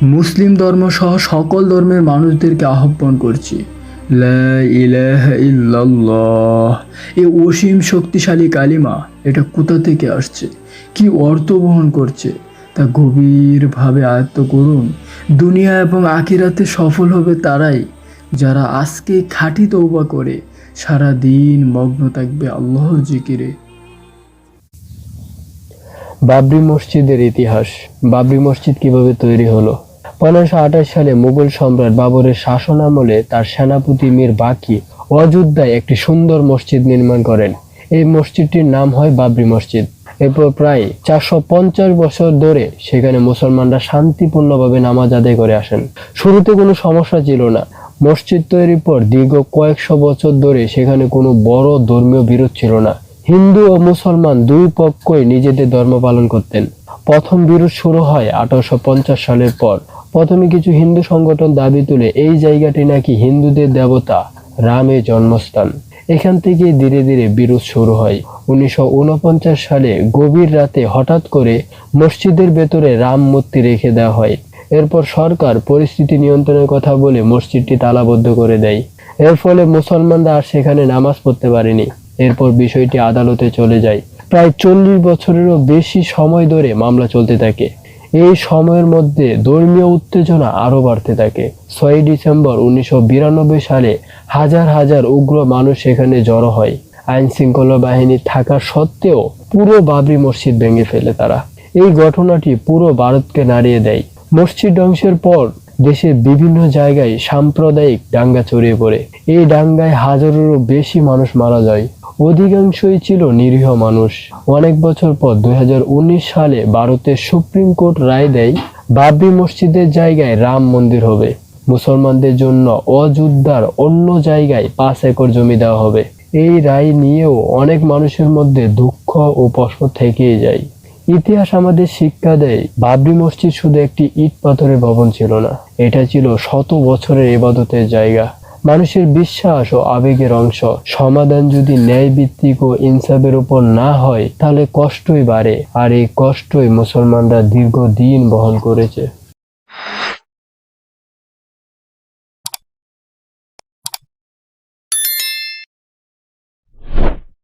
মুসলিম ধর্ম সহ সকল ধর্মের মানুষদেরকে আহ্বান করছি, লা ইলাহা ইল্লাল্লাহ। এই অসীম শক্তিশালী কালিমা, এটা কোথা থেকে আসছে, কি অর্থ বহন করছে, তা গভীরভাবে আয়ত্ত করুন। দুনিয়া এবং আখিরাতে সফল হবে তারাই যারা আজকে খাঁটি তওবা করে সারা দিন মগ্ন থাকবে আল্লাহর জিকিরে। বাবরি মসজিদের ইতিহাস। বাবরি মসজিদ কিভাবে তৈরি হলো? 1528 সালে মুঘল সম্রাট বাবরের শাসনামলে তার সেনাপতি মীর বাকি অযোধ্যায় একটি সুন্দর মসজিদ নির্মাণ করেন। এই মসজিদটির নাম হয় বাবরি মসজিদ। এরপর প্রায় 450 বছর ধরে সেখানে মুসলমানরা শান্তিপূর্ণভাবে নামাজ আদায় করে আসেন। শুরুতে কোনো সমস্যা ছিল না। মসজিদ তৈরির পর দীর্ঘ কয়েকশো বছর ধরে সেখানে কোনো বড় ধর্মীয় বিরোধ ছিল না। হিন্দু ও মুসলমান দুই পক্ষই নিজেদের ধর্ম পালন করতেন। প্রথম বিরোধ শুরু হয় 1850 সালের পর। প্রথমে কিছু হিন্দু সংগঠন দাবি তুলে এই জায়গাটি নাকি হিন্দুদের দেবতা রামের জন্মস্থান। এখান থেকে ধীরে ধীরে বিরোধ শুরু হয়। 1949 সালে গভীর রাতে হঠাৎ করে মসজিদের ভেতরে রাম মূর্তি রেখে দেওয়া হয়। এরপর সরকার পরিস্থিতি নিয়ন্ত্রণের কথা বলে মসজিদটি তালাবদ্ধ করে দেয়। এর ফলে মুসলমানরা আর সেখানে নামাজ পড়তে পারেনি। এরপর বিষয়টি আদালতে চলে যায়। প্রায় 40 বছরেরও বেশি সময় ধরে মামলা চলতে থাকে। এই সময়ের মধ্যে ধর্মীয় উত্তেজনা আরো বাড়তে থাকে। 6 ডিসেম্বর 1992 সালে হাজার হাজার উগ্র মানুষ সেখানে জড়ো হয়। আইন শৃঙ্খলা বাহিনী থাকা সত্ত্বেও পুরো বাবরি মসজিদ ভেঙে ফেলে তারা। এই ঘটনাটি পুরো ভারতকে নাড়িয়ে দেয়। মসজিদ ধ্বংসের পর দেশের বিভিন্ন জায়গায় সাম্প্রদায়িক দাঙ্গা ছড়িয়ে পড়ে। এই দাঙ্গায় হাজারেরও বেশি মানুষ মারা যায়। অধিকাংশই ছিল নিরীহ মানুষ। অনেক বছর পর 2019 সালে ভারতের সুপ্রিম কোর্ট রায় দেয় বাবরি মসজিদের জায়গায় রাম মন্দির হবে। মুসলমানদের জন্য অযোধ্যার অন্য জায়গায় 5 একর জমি দেওয়া হবে। এই রায় নিয়েও অনেক মানুষের মধ্যে দুঃখ ও প্রশ্ন থেকেই যায়। ইতিহাস আমাদের শিক্ষা দেয়, বাবরি মসজিদ শুধু একটি ইট পাথরের ভবন ছিল না, এটা ছিল শত বছরের ইবাদতের জায়গা, মানুষের বিশ্বাস ও আবেগের অংশ। সমাধান যদি ন্যায় ভিত্তিক ও ইনসাফের উপর না হয় তাহলে কষ্টই বাড়ে, আর এই কষ্টই মুসলমানরা দীর্ঘদিন বহন করেছে।